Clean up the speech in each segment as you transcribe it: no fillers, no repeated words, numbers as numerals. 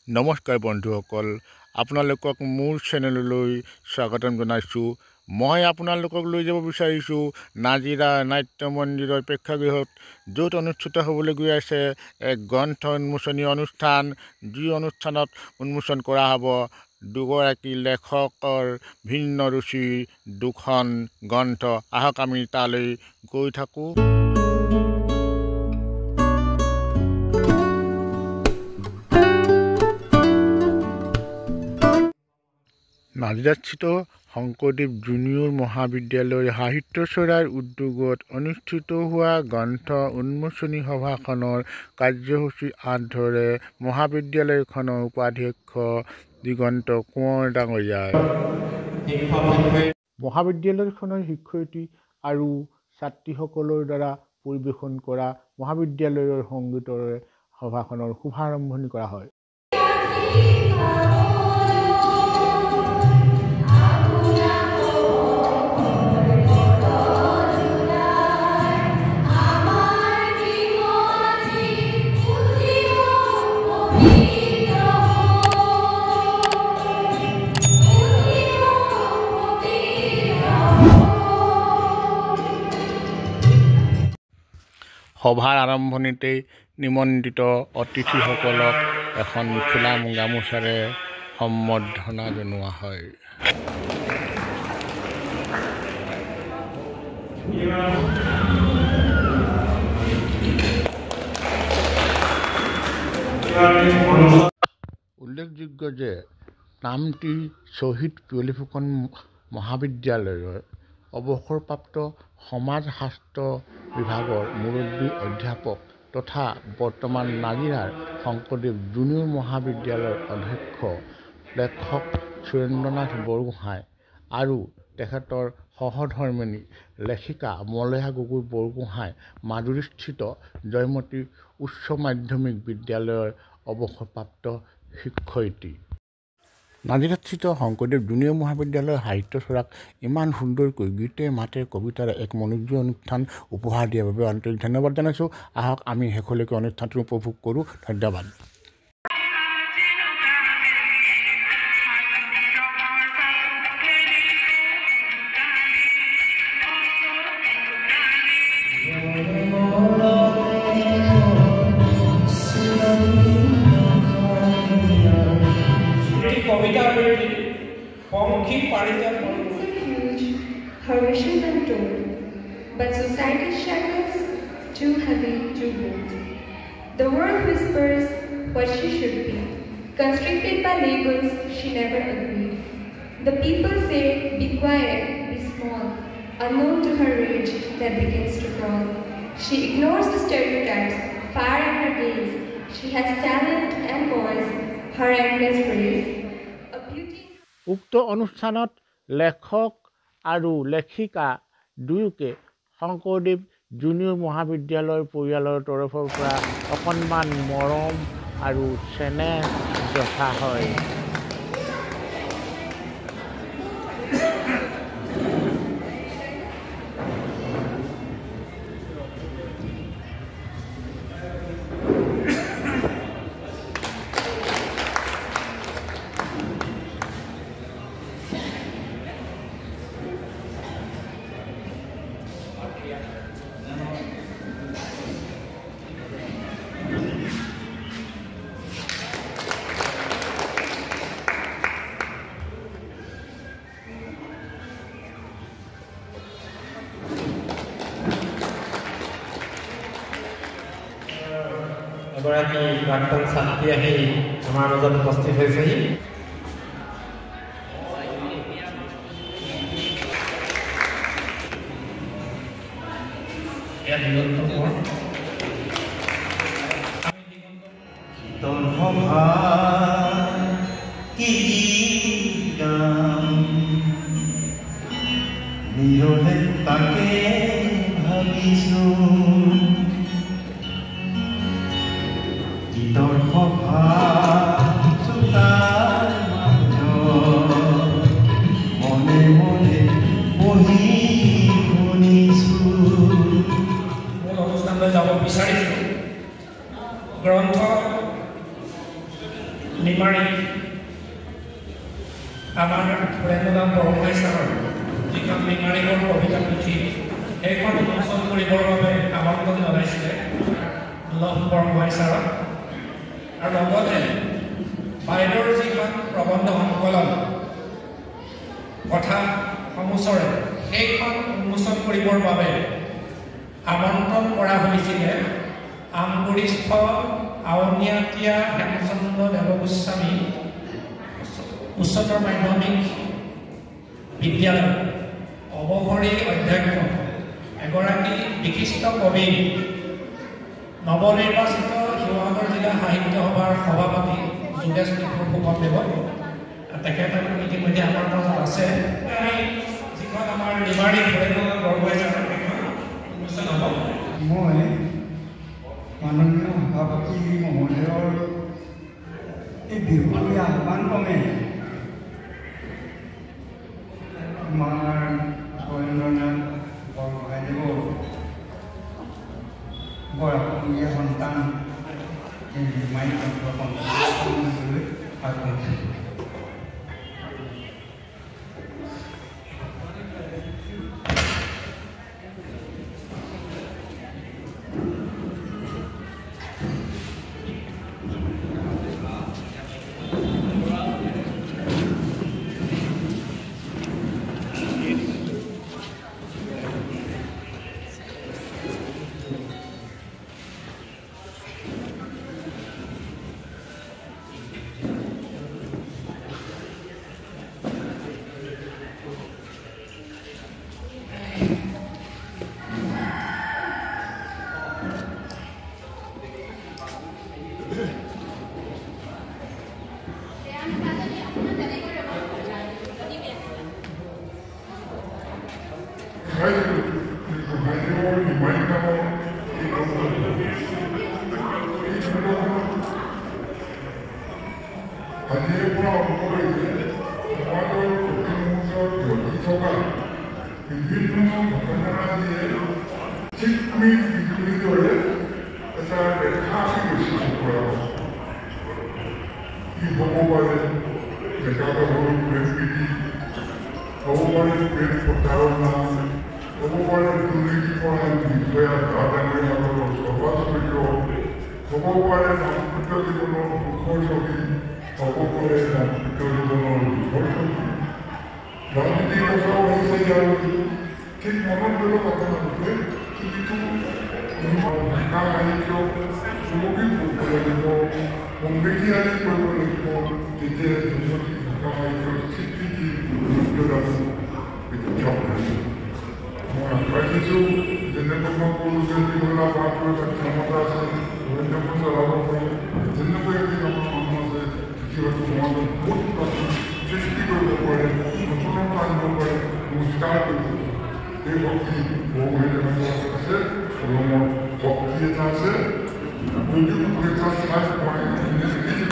নমস্কাৰ বন্ধুসকল, আপোনালোকক মোৰ চেনেললৈ স্বাগতম জনাইছোঁ। মই আপোনালোকক লৈ যাব বিচাৰিছোঁ নাজিৰা নাট্য মন্দিৰৰ প্ৰেক্ষাগৃহত, য'ত অনুষ্ঠিত হ'বলৈ গৈ আছে এক গ্ৰন্থ উন্মোচনী অনুষ্ঠান। যি অনুষ্ঠানত উন্মোচন কৰা হ'ব দুগৰাকী লেখকৰ ভিন্ন ৰুচিৰ দুখন গ্ৰন্থ। আহক আমি তালৈ গৈ থাকোঁ। নাজিৰাস্থিত শংকৰদেৱ জুনিয়ৰ মহাবিদ্যালয়ৰ সাহিত্যচৰাৰ উদ্যোগত অনুষ্ঠিত হোৱা গ্ৰন্থ উন্মোচনী সভাখনৰ কাৰ্যসূচী আদৰে মহাবিদ্যালয়খনৰ উপাধ্যক্ষ দিগন্ত কোঁৱৰ ডাঙৰীয়াই মহাবিদ্যালয়খনৰ শিক্ষয়িত্ৰী আৰু ছাত্ৰীসকলৰ দ্বাৰা পৰিৱেশন কৰা মহাবিদ্যালয়ৰ সংগীতৰে সভাখনৰ শুভাৰম্ভণি কৰা হয়। সভাৰ আৰম্ভণিতেই নিমন্ত্ৰিত অতিথিসকলক এখন ফুলা গামোচাৰে সম্বৰ্ধনা জনোৱা হয়। উল্লেখযোগ্য যে নামটি শ্বহীদ পিয়লি ফুকন মহাবিদ্যালয়ৰ অৱসৰপ্ৰাপ্ত সমাজশাস্ত্ৰ বিভাগৰ মুৰব্বী অধ্যাপক তথা বৰ্তমান নাজিৰাৰ শংকৰদেৱ জুনিয়ৰ মহাবিদ্যালয়ৰ অধ্যক্ষ লেখক সুৰেন্দ্ৰনাথ বৰগোহাঁই আৰু তেখেতৰ সহধৰ্মিনী লেখিকা মলয়া গগৈ বৰগোহাঁই মাজুলীস্থিত জয়মতী উচ্চ মাধ্যমিক বিদ্যালয়ৰ অৱসৰপ্ৰাপ্ত শিক্ষয়িত্ৰী। নাজিৰাস্থিত শংকৰদেৱ জুনিয়ৰ মহাবিদ্যালয়ৰ সাহিত্যচৰাক ইমান সুন্দৰকৈ গীতে মাতে কবিতাৰে এক মনোযোগী অনুষ্ঠান উপহাৰ দিয়াৰ বাবে আন্তৰিক ধন্যবাদ জনাইছোঁ। আহক আমি শেষলৈকে অনুষ্ঠানটো উপভোগ কৰোঁ। ধন্যবাদ। Her wishes untold, but society's shackles too heavy to hold. The world whispers what she should be, constricted by labels she never agreed. The people say, be quiet, be small, unknown to her rage that begins to crawl. She ignores the stereotypes, fire in her gaze. She has talent and voice, her endless praise. A beauty. উক্ত অনুষ্ঠানত লেখক আৰু লেখিকা দুয়োকে Sankardev junior মহাবিদ্যালয়ৰ পৰিয়ালৰ তৰফৰ পৰা অকণমান মৰম আৰু চেনেহ যথা হয়। এগৰাকী প্ৰাক্তন ছাত্ৰী আহি আমাৰ মাজত উপস্থিত হৈছেহি। তাকে ভাবিছো গীতৰ সভা চোতাল মনে মনে বহি শুনিছো। মোৰ অনুষ্ঠানলৈ যাব বিচাৰিছো গ্ৰন্থ নিমাৰী আমাৰ প্ৰেমদান বৰগোহাঁই ছাৰৰ যিখন নিমাৰীগড় কবিতা পুথি সেইখন উন্মোচন কৰিবৰ বাবে আমন্ত্ৰণ জনাইছিলে লভ বৰগোহাঁই ছাৰক আৰু লগতে বাইদেউৰ যিখন প্ৰবন্ধ সংকলন কথা সমুচৰে সেইখন উন্মোচন কৰিবৰ বাবে আমন্ত্ৰণ কৰা হৈছিলে আমগুৰিস্থ আউনীআটীয়া হেমচন্দ্ৰ দেৱগোস্বামী উচ্চতৰ মাধ্যমিক বিদ্যালয় অৱসৰী অধ্যক্ষ এগৰাকী বিশিষ্ট কবি নৱনিৰ্বাচিত শিৱসাগৰ জিলা সাহিত্য সভাৰ সভাপতি যোগেশ কিশোৰ ফুকনদেৱ তেখেতৰ ইতিমধ্যে আমাৰ মাজত আছে আমি যিখন আমাৰ নিমাৰী প্ৰেমদান বৰগোহাঁই ছাৰৰ সেইখন উন্মোচন হ'ব মই মাননীয় সভাপতি মহোদয়ৰ এই বিহুৰ আহ্বান ক্ৰমে আমাৰ বৰেন্দ্ৰনাথ বৰগোহাঁইদেৱৰ বৰ আপুৰুগীয়া সন্তান এই নিমাৰী অঞ্চললৈ আগবাঢ়িছোঁ।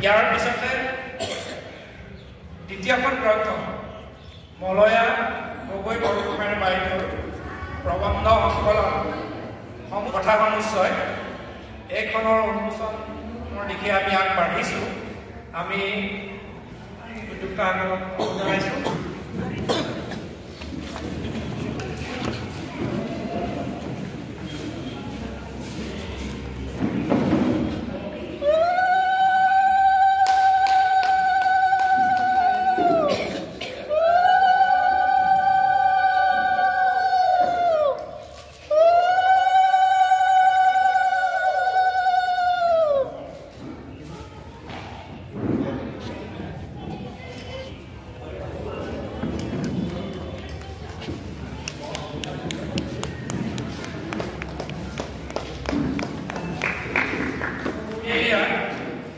ইয়াৰ পিছতে দ্বিতীয়খন গ্ৰন্থ মলয়া গগৈ বৰগোহাঁইৰ বাইদেউৰ প্ৰবন্ধ সংকলন কথা সমুচয় এইখনৰ উন্মোচনৰ দিশে আমি আগবাঢ়িছোঁ। আমি উদ্যোক্তাসকলক জনাইছোঁ।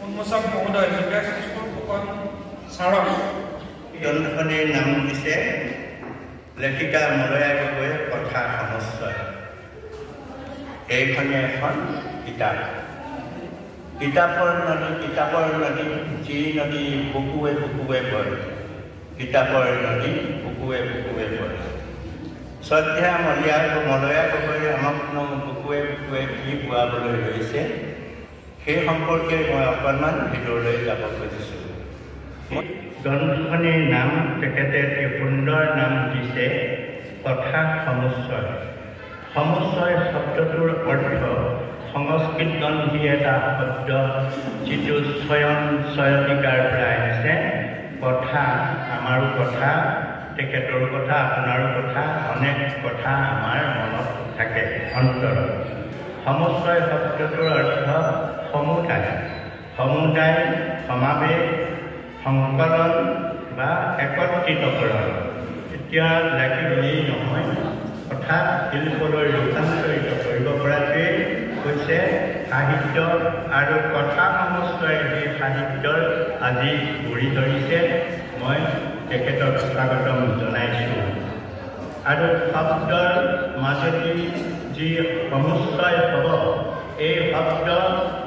উন্মোচক মহোদয় যোগেশ কিশোৰ ফুকন ছাৰক গ্ৰন্থখনিৰ নাম দিছে লেখিকা মলয়া গগৈৰ কথা সমুচয়। এইখনে এখন কিতাপ। কিতাপৰ নদী যি নদী বুকুৱে বুকুৱে বয়, কিতাপৰ নদী বুকুৱে বুকুৱে বয়। শ্ৰদ্ধা মলয়া গগৈয়ে আমাক বুকুৱে বুকুৱে কি বোৱাবলৈ লৈছে সেই সম্পৰ্কে মই অকণমান ভিতৰলৈ যাব খুজিছোঁ। গ্ৰন্থখনিৰ নাম তেখেতে এটি সুন্দৰ নাম দিছে কথা সমুচ্চয়। সমুচ্চয় শব্দটোৰ অৰ্থ সংস্কৃত গ্ৰন্থি এটা শব্দ যিটো স্বয়নিকাৰ পৰা আহিছে। কথা, আমাৰো কথা, তেখেতৰ কথা, আপোনাৰো কথা, অনেক কথা আমাৰ মনত থাকে অন্তৰত। সমুচ্চয় শব্দটোৰ অৰ্থ সমুদায়, সমুদায়, সমাৱেশ, সংকলন বা একত্ৰিতকৰণ। এতিয়া লাগিলেই নহয়, অৰ্থাৎ শিল্পলৈ ৰূপান্তৰিত কৰিব পৰাটোৱেই হৈছে সাহিত্য, আৰু কথা সমুচ্চয়ে সেই সাহিত্যৰ আজি গুৰি ধৰিছে। মই তেখেতক স্বাগতম জনাইছোঁ। আৰু শব্দৰ মাজেদি যি সমুচ্চয় হ'ব, এই শব্দ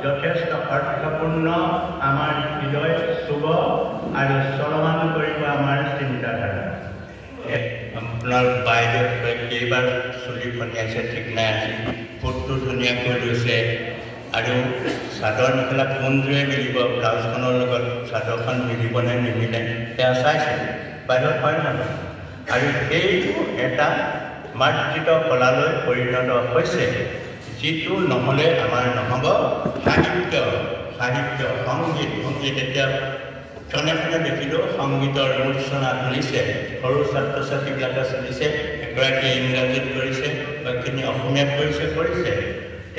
যথেষ্ট অৰ্থপূৰ্ণ, আমাৰ হৃদয় চুব আৰু চলমান কৰিব আমাৰ চিন্তাধাৰা। আপোনাৰ বাইদেউ কেইবাৰ চুলি ফনিয়াইছে ঠিক নাই, আজি ফুটটো ধুনীয়াকৈ লৈছে আৰু চাদৰ মেখেলা কোনযোৰে মিলিব, ব্লাউজখনৰ লগত চাদৰখন মিলিবনে নিমিলে সেয়া চাইছে বাইদেউ, হয় নহয়? আৰু এইটো এটা মাৰ্জিত কলালৈ পৰিণত হৈছে, যিটো নহ'লে আমাৰ নহ'ব। সাহিত্য, সাহিত্য, সংগীত এতিয়া ক্ষণে ক্ষণে দেখিলোঁ সংগীতৰ মূৰ্ছনা ধৰিছে, সৰু ছাত্ৰ ছাত্ৰীবিলাকে চলিছে, এগৰাকী ইংৰাজীত কৰিছে, বাকীখিনি অসমীয়াত কৰিছে।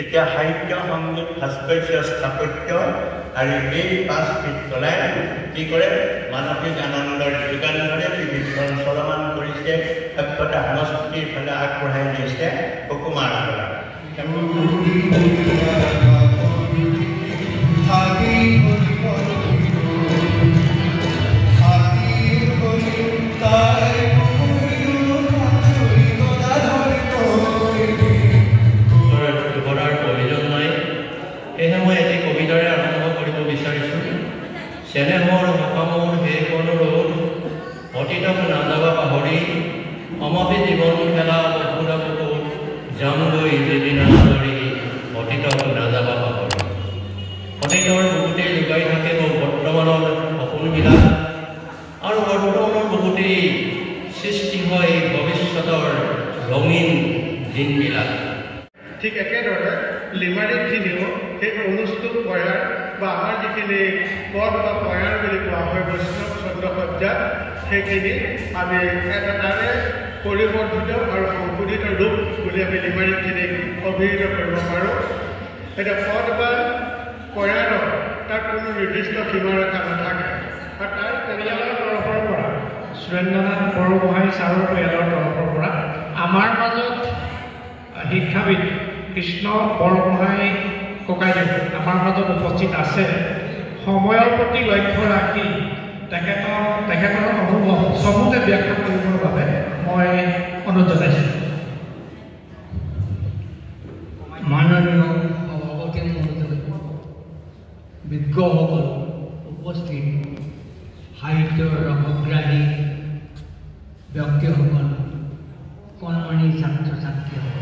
এতিয়া সাহিত্য, সংগীত, ভাস্কৰ্য, স্থাপত্য আৰু এই পাঁচবিধ কলাই কি কৰে, মানসিক আনন্দৰ যোগান ধৰে, পৃথিৱীখন চলমান কৰিছে, সভ্যতা সংস্কৃতিৰ ফালে আগবঢ়াই নিছে সুকুমাৰ কলা। চেনেহৰ সকামৰ শেষ অনুৰোধ, অতীতক নাযাবা পাহৰি, সমাপি জীৱন খেলা বসুৰা বুকুত যামগৈ যেদিনা ধৰি, অতীতক নাযাবা পাহৰি। অতীতৰ বহুতেই লুকাই থাকে বৰ্তমানৰ সপোনবিলাক, আৰু বৰ্তমানৰ বহুতেই সৃষ্টি হয় ভৱিষ্যতৰ ৰঙীন দিনবিলাক। ঠিক একেদৰে লিমাৰিকখিনিও সেই অনুষ্ঠুপ পয়াৰ বা আমাৰ যিখিনি পদ বা পয়াৰ বুলি কোৱা হয় বৈষ্ণৱ ছন্দসজ্জা, সেইখিনি আমি এটা তাৰে পৰিৱৰ্ধিত আৰু সংশোধিত ৰূপ বুলি আমি লিমাৰিকখিনিক অভিহিত কৰিব পাৰোঁ। এতিয়া পদ বা পয়াৰৰ তাত কোনো নিৰ্দিষ্ট সীমাৰেখা নাথাকে, আৰু তাৰ পৰিয়ালৰ তৰফৰ পৰা, সুৰেন্দ্ৰনাথ বৰগোহাঁই ছাৰৰ পৰিয়ালৰ তৰফৰ পৰা আমাৰ মাজত শিক্ষাবিদ কৃষ্ণ বৰগোহাঁই ককাইদেউ আমাৰ মাজত উপস্থিত আছে। সময়ৰ প্ৰতি লক্ষ্য ৰাখি তেখেতৰ অনুভৱ চমুতে ব্যাখ্যা কৰিবৰ বাবে মই অনুৰোধ জনাইছোঁ। মাননীয় সভাপতি মহোদয়, বিজ্ঞসকল উপস্থিত, সাহিত্যৰ ৰসগ্ৰাহী ব্যক্তিসকল, কণমানি ছাত্ৰ ছাত্ৰীসকল,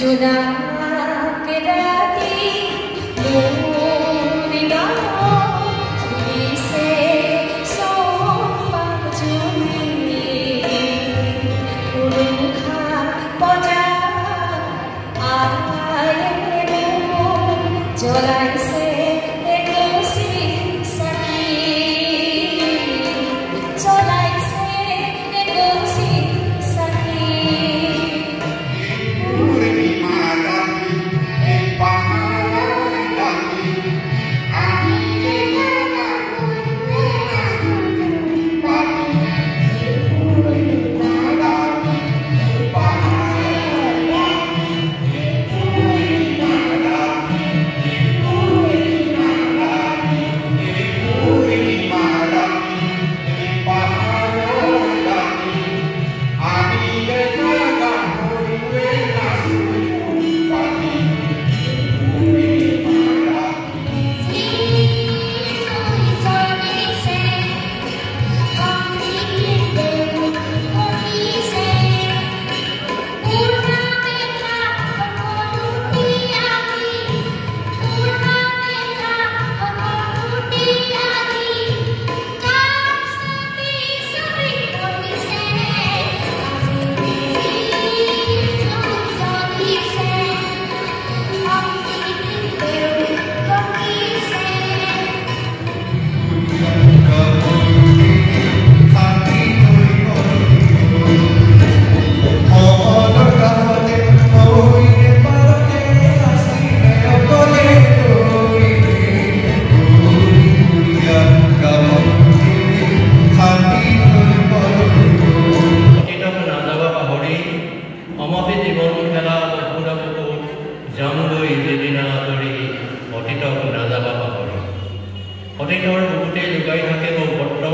Bye.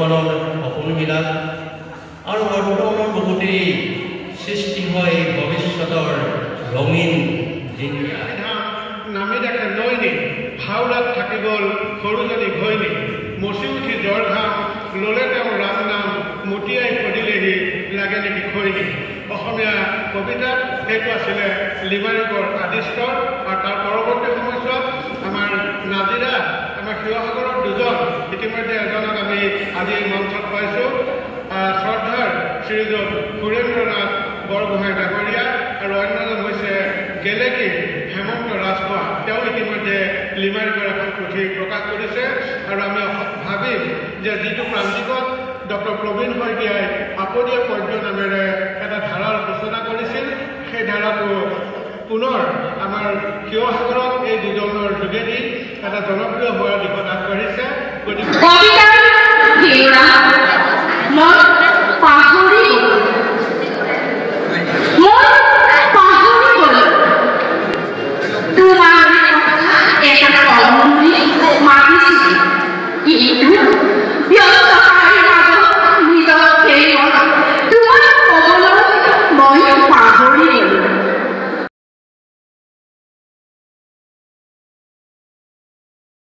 বৰ্তমানৰ সপোনবিলাক আৰু বৰ্তমানৰ বহুতেই সৃষ্টি হয় ভৱিষ্যতৰ ৰঙীন দিনবিলাক নামি দেখে নৈনি হাওলাত থাকি গ'ল সৰুজনী ঘৈণী মচি উঠি জ্বৰ ঘাম ল'লে তেওঁ ৰাম নাম মতিয়াই সুধিলেহি লাগে নেকি খৈনী অসমীয়া কবিতাত সেইটো আছিলে লিমাৰিকৰ আদিষ্টৰ আৰু তাৰ পৰৱৰ্তী সময়ছোৱাত আমাৰ নাজিৰা আমাৰ শিৱসাগৰৰ দুজন ইতিমধ্যে এজনক আমি আজি মঞ্চত পাইছোঁ শ্ৰদ্ধাৰ শ্ৰীযুত সুৰেন্দ্ৰনাথ বৰগোহাঁই ডাঙৰীয়া আৰু অন্যজন হৈছে গেলেকী হেমন্ত ৰাজখোৱা তেওঁ ইতিমধ্যে লিমাৰিকৰ এখন পুথি প্ৰকাশ কৰিছে আৰু আমি ভাবিম যে যিটো প্ৰান্তিকত ডক্টৰ প্ৰবীণ শইকীয়াই আপদীয়া পদ্য নামেৰে এটা ধাৰাৰ সূচনা কৰিছিল সেই ধাৰাটো পুনৰ আমাৰ শিৱসাগৰত এই দুজনৰ যোগেদি এটা